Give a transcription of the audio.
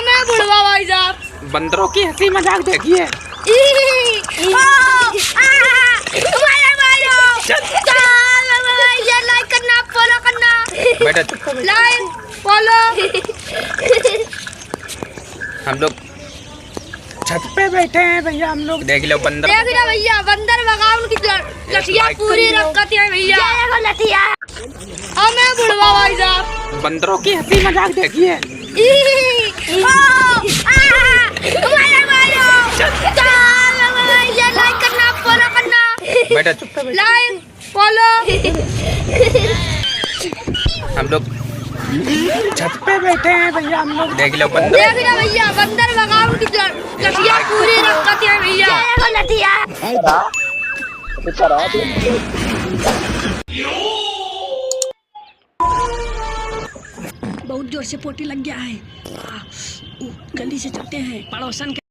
मैं बुढ़वा भाई साहब। बंदरों की हंसी मजाक देखिए। लाइक करना, फॉलो करना। बेटा चुप कर। Like follow. हम लोग छत पे बैठे हैं भैया, हम लोग देख लो बंदर। देख लो भैया, बंदर भगाओ, उनकी लठिया पूरी रखती है भैया। लठिया मैं बुढ़वा भाई साहब। बंदरों की हंसी मजाक देखिए। लाइक करना, फॉलो करना। बेटा चुप कर। Like follow. हम लोग छत पे बैठे हैं भैया, हम लोग देख लो बंदर। देख लो भैया, बंदर भगाओ, उनकी लठिया पूरी रखती है भैया। लठिया बहुत जोर से पोटी लग गया है। जल्दी से चलते हैं पड़ोसन के